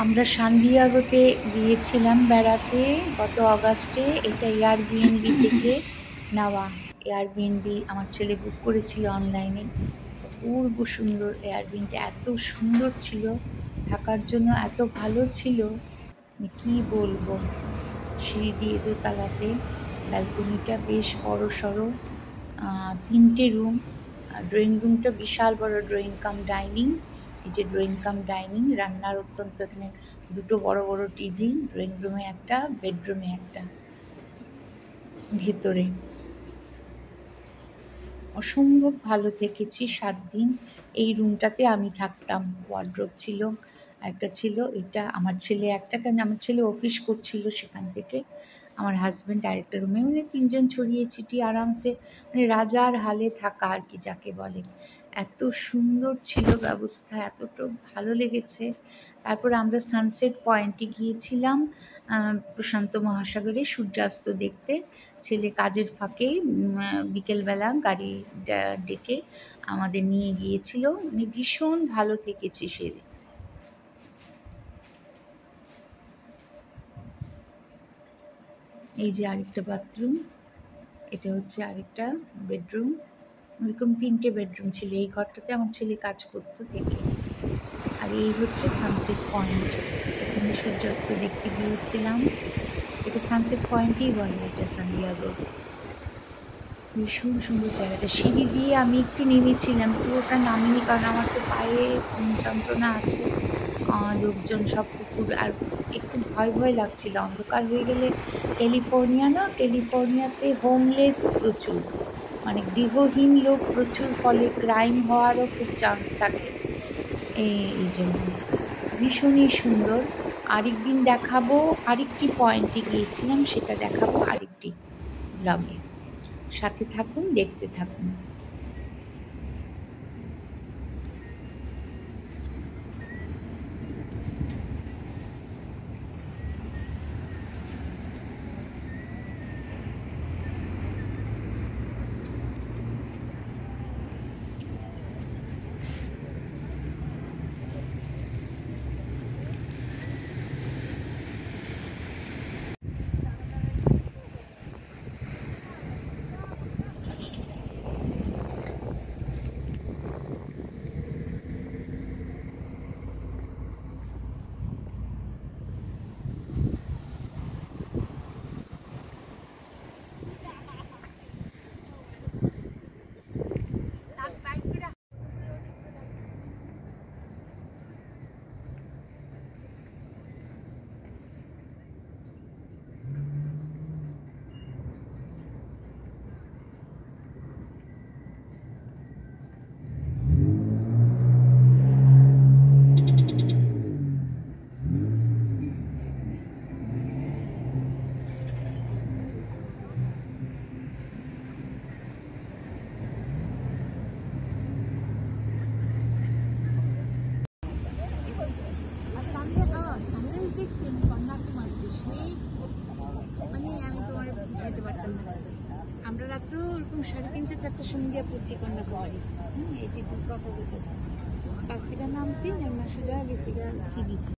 আমরা সান্দিয়াগোতে গিয়েছিলাম বেড়াতে গত অগাস্টে। এটা এয়ারবিএনবি থেকে নেওয়া। এয়ারবিএনবি আমার ছেলে বুক করেছিল অনলাইনে। অপূর্ব সুন্দর এয়ারবিএনবিটা, এত সুন্দর ছিল, থাকার জন্য এত ভালো ছিল, মানে কি বলবো। সিঁড়ি দিয়ে দোতলাতে, ব্যালকনিটা বেশ বড় সড়ো, 3টে রুম। ড্রয়িং রুমটা বিশাল বড়, ড্রয়িং কাম ডাইনিং। এই যে ড্রয়িং কাম ডাইনিং, রান্নার অত্যন্ত, এখানে দুটো বড় বড় টিভি, ড্রয়িং রুমে একটা, বেডরুমে একটা, ভেতরে। অসম্ভব ভালো থেকেছি 7 দিন। এই রুমটাতে আমি থাকতাম, ওয়ার্ড্রোব ছিল, একটা ছিল, এটা আমার ছেলে একটা, কেন আমার ছেলে অফিস করছিল সেখান থেকে, আমার হাজব্যান্ড আরেকটা রুমে, মানে 3জন ছড়িয়ে ছিটিয়ে আরামসে, মানে রাজার হালে থাকা আর কি যাকে বলে। এত সুন্দর ছিল ব্যবস্থা, এতটা ভালো লেগেছে। তারপর আমরা সানসেট পয়েন্টে গিয়েছিলাম প্রশান্ত মহাসাগরে সূর্যাস্ত দেখতে। ছেলে কাজের ফাঁকে বিকেলবেলা গাড়ি ডেকে আমাদের নিয়ে গিয়েছিল, মানে ভীষণ ভালো থেকেছি সেদিন। এই যে আরেকটা বাথরুম, এটা হচ্ছে আরেকটা বেডরুম। ওরকম 3টে বেডরুম ছিল এই ঘরটাতে, আমার ছেলে কাজ করতো থেকে। আর এই হচ্ছে সানসেট পয়েন্ট, এখানে সূর্যাস্ত দেখতে গিয়েছিলাম। এটা সানসেট পয়েন্টই বলে, এটা সান্দিয়াগো। ভীষণ সুন্দর জায়গাটা। সিঁড়ি দিয়ে আমি একটু নেমেছিলাম, পুরোটা নামিনি কারণ আমার তো পায়ে যন্ত্রণা আছে। লোকজন সব কুকুর, আর একটু ভয় ভয় লাগছিল, অন্ধকার হয়ে গেলে। ক্যালিফোর্নিয়া না, ক্যালিফোর্নিয়াতে হোমলেস প্রচুর, মানে গৃহহীন লোক প্রচুর, ফলে ক্রাইম হওয়ারও খুব চান্স থাকে। এই জন্য ভীষণই সুন্দর। আরেকদিন দেখাবো, আরেকটি পয়েন্টে গিয়েছিলাম, সেটা দেখাবো আরেকটি ব্লগে। সাথে থাকুন, দেখতে থাকুন। সানরাইজ দেখছেন কন্যাকুমারীতে, সেই মানে আমি তোমার বুঝাইতে পারতাম না। আমরা রাত্র ওরকম 3:30-4টার সময় গিয়ে পড়ছি কন্যাকুমারী। এটি কথা কাছ থেকে নামছি, নেমা সোজা গেছি সি বিচে।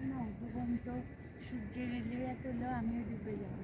না, ডুবন্ত সূর্যের রেলিয়া তুলো, আমিও ডুবে যাবো।